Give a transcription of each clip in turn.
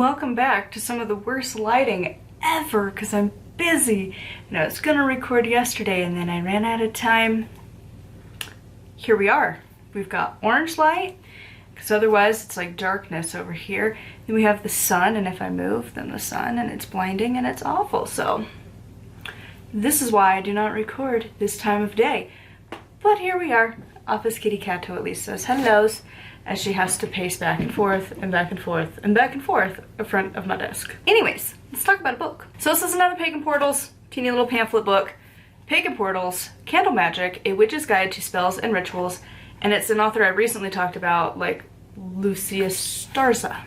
welcome back to some of the worst lighting ever because I'm busy. I was gonna record yesterday and then I ran out of time. Here we are. We've got orange light because otherwise it's like darkness over here. Then we have the sun, and if I move then the sun, and it's blinding and it's awful. So this is why I do not record this time of day. But here we are. Office kitty cat at least says hellos as she has to pace back and forth and back and forth and back and forth in front of my desk. Anyways, let's talk about a book. So this is another Pagan Portals, teeny little pamphlet book. Pagan Portals, Candle Magic, A Witch's Guide to Spells and Rituals. And it's an author I recently talked about, like Lucya Starza.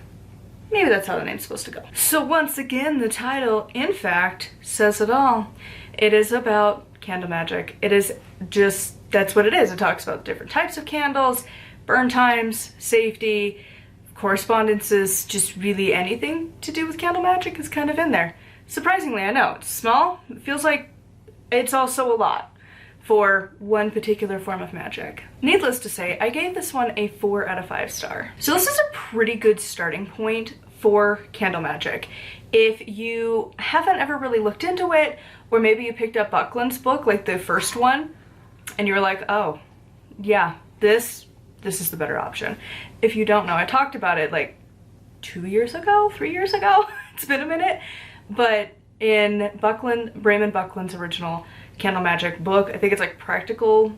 Maybe that's how the name's supposed to go. So once again, the title, in fact, says it all. It is about candle magic. It is just, that's what it is. It talks about different types of candles, burn times, safety, correspondences, just really anything to do with candle magic is kind of in there. Surprisingly, I know, it's small. It feels like it's also a lot for one particular form of magic. Needless to say, I gave this one a 4 out of 5 star. So this is a pretty good starting point for candle magic. If you haven't ever really looked into it, or maybe you picked up Buckland's book, like the first one, and you were like, oh, yeah, this is the better option. If you don't know, I talked about it like 2 years ago, 3 years ago. It's been a minute. But in Raymond Buckland's original candle magic book, I think it's like Practical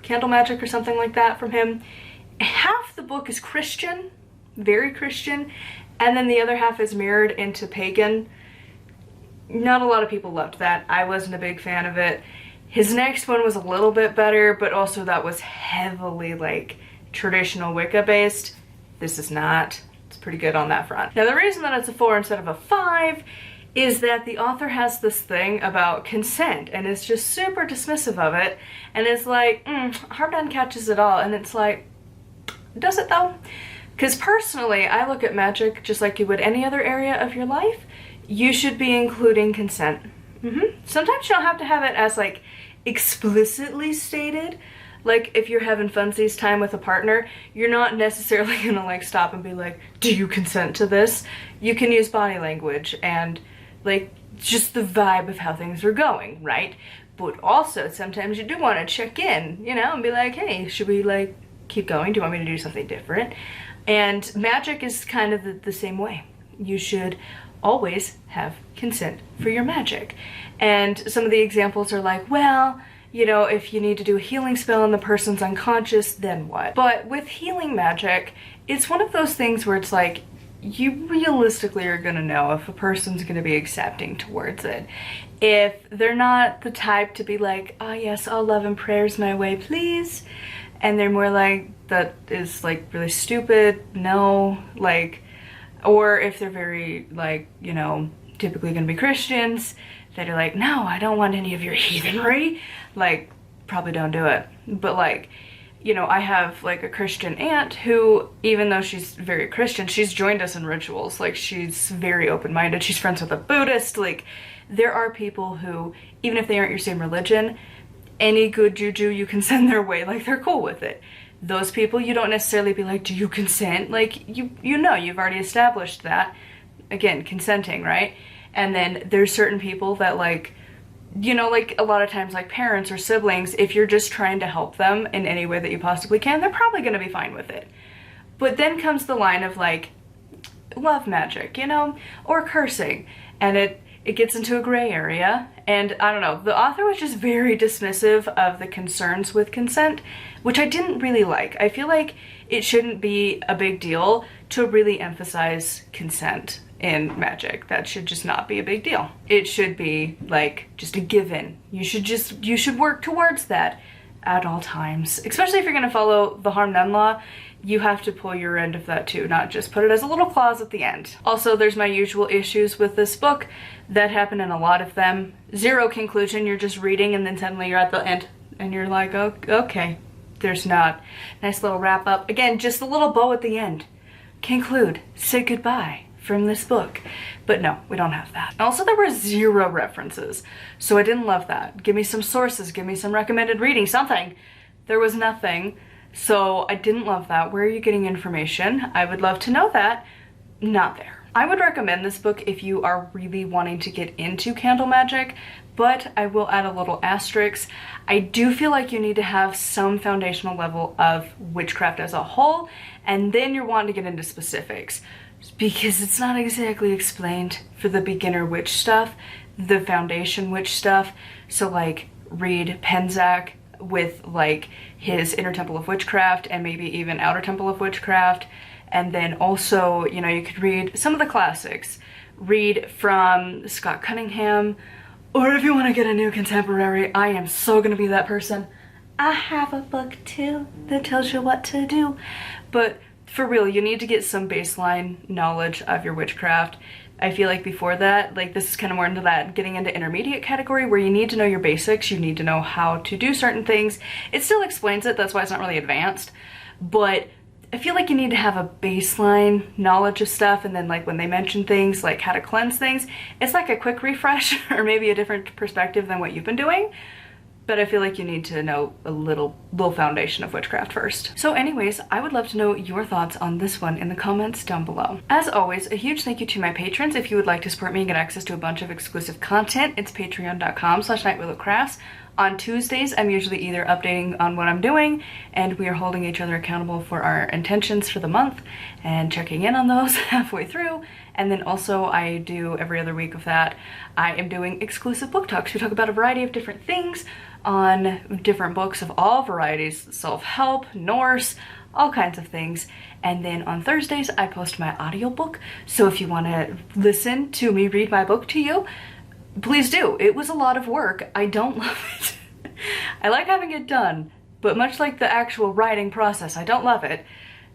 Candle Magic or something like that from him, half the book is Christian, very Christian, and then the other half is mirrored into pagan. Not a lot of people loved that. I wasn't a big fan of it. His next one was a little bit better, but also that was heavily like traditional Wicca based. This is not. It's pretty good on that front. Now the reason that it's a 4 instead of a 5 is that the author has this thing about consent and is just super dismissive of it, and it's like, hard on catches it all, and it's like, does it though? Because personally, I look at magic just like you would any other area of your life. You should be including consent. Sometimes you don't have to have it as like explicitly stated. Like if you're having funsies time with a partner, you're not necessarily gonna like stop and be like, do you consent to this? You can use body language and like just the vibe of how things are going, right? But also sometimes you do want to check in, you know, and be like, hey, should we like keep going? Do you want me to do something different? And magic is kind of the same way. You should always have consent for your magic. And some of the examples are like, well, you know, if you need to do a healing spell and the person's unconscious, then what? But with healing magic, it's one of those things where it's like, you realistically are gonna know if a person's gonna be accepting towards it. If they're not the type to be like, oh yes, all love and prayers my way, please. And they're more like, that is like really stupid, no, like, or if they're very like, you know, typically gonna be Christians, that are like, no, I don't want any of your heathenry, like, probably don't do it. But like, you know, I have like a Christian aunt who, even though she's very Christian, she's joined us in rituals. Like, she's very open-minded. She's friends with a Buddhist. Like, there are people who, even if they aren't your same religion, any good juju you can send their way, like, they're cool with it. Those people, you don't necessarily be like, do you consent? Like, you know, you've already established that. Again, consenting, right? And then there's certain people that like, you know, like a lot of times like parents or siblings, if you're just trying to help them in any way that you possibly can, they're probably going to be fine with it. But then comes the line of like love magic, you know, or cursing, and it gets into a gray area. And I don't know, the author was just very dismissive of the concerns with consent, which I didn't really like. I feel like it shouldn't be a big deal to really emphasize consent in magic. That should just not be a big deal. It should be like just a given. You should work towards that at all times. Especially if you're gonna follow the harm none law, you have to pull your end of that too, not just put it as a little clause at the end. Also, there's my usual issues with this book that happen in a lot of them. Zero conclusion, you're just reading and then suddenly you're at the end and you're like, oh, okay, there's not. Nice little wrap up. Again, just a little bow at the end. Conclude, say goodbye from this book. But no, we don't have that. Also, there were 0 references, so I didn't love that. Give me some sources, give me some recommended reading, something. There was nothing, so I didn't love that. Where are you getting information? I would love to know that. Not there. I would recommend this book if you are really wanting to get into candle magic, but I will add a little asterisk. I do feel like you need to have some foundational level of witchcraft as a whole, and then you're wanting to get into specifics, because it's not exactly explained for the beginner witch stuff, the foundation witch stuff. So like read Penzak with like his Inner Temple of Witchcraft and maybe even Outer Temple of Witchcraft. And then also, you know, you could read some of the classics. Read from Scott Cunningham, or if you want to get a new contemporary, I am so gonna be that person. I have a book too that tells you what to do. But for real, you need to get some baseline knowledge of your witchcraft. I feel like before that, like this is kind of more into that getting into intermediate category where you need to know your basics, you need to know how to do certain things. It still explains it, that's why it's not really advanced, but I feel like you need to have a baseline knowledge of stuff, and then like when they mention things like how to cleanse things, it's like a quick refresh or maybe a different perspective than what you've been doing. But I feel like you need to know a little foundation of witchcraft first. So anyways, I would love to know your thoughts on this one in the comments down below. As always, a huge thank you to my patrons. If you would like to support me and get access to a bunch of exclusive content, it's patreon.com/nightwillowcrafts. On Tuesdays, I'm usually either updating on what I'm doing, and we are holding each other accountable for our intentions for the month and checking in on those halfway through. And then also I do every other week of that, I am doing exclusive book talks. We talk about a variety of different things on different books of all varieties, self-help, Norse, all kinds of things. And then on Thursdays, I post my audiobook. So if you want to listen to me read my book to you, please do. It was a lot of work. I don't love it. I like having it done, but much like the actual writing process, I don't love it.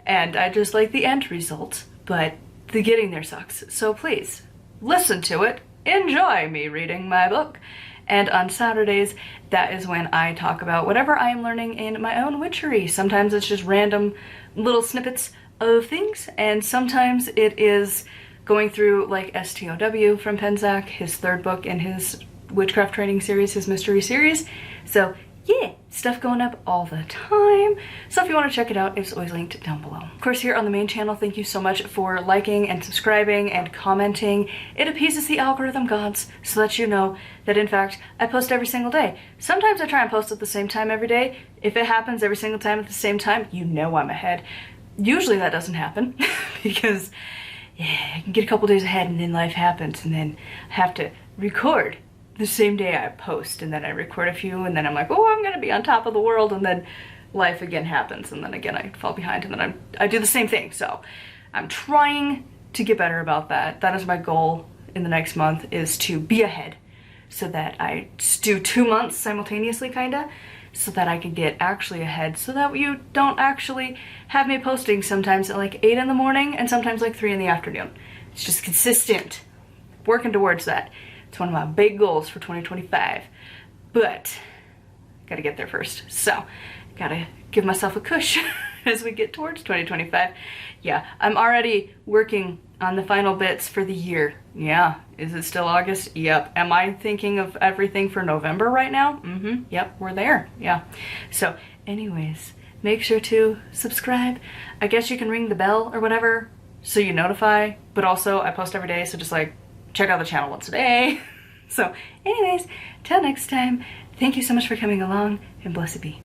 And I just like the end result, but the getting there sucks. So please, listen to it. Enjoy me reading my book. And on Saturdays, that is when I talk about whatever I am learning in my own witchery. Sometimes it's just random little snippets of things, and sometimes it is going through like STOW from Penzak, his third book in his witchcraft training series, his mystery series. So yeah, stuff going up all the time. So if you want to check it out, it's always linked down below. Of course, here on the main channel, thank you so much for liking and subscribing and commenting. It appeases the algorithm gods so that you know that in fact I post every single day. Sometimes I try and post at the same time every day. If it happens every single time at the same time, you know I'm ahead. Usually that doesn't happen because yeah, I can get a couple days ahead and then life happens, and then I have to record the same day I post, and then I record a few, and then I'm like, oh, I'm gonna be on top of the world, and then life again happens, and then again I fall behind, and then I do the same thing. So I'm trying to get better about that. That is my goal in the next month, is to be ahead, so that I do 2 months simultaneously kinda, so that I can get actually ahead, so that you don't actually have me posting sometimes at like 8 in the morning and sometimes like 3 in the afternoon. It's just consistent, working towards that. It's one of my big goals for 2025, but gotta get there first. So gotta give myself a push as we get towards 2025. Yeah, I'm already working on the final bits for the year. Yeah, is it still August? Yep. Am I thinking of everything for November right now? Yep, we're there. Yeah. So anyways, make sure to subscribe. I guess you can ring the bell or whatever so you notify, but also I post every day, so just like check out the channel once a day. So anyways, till next time, thank you so much for coming along, and blessed be.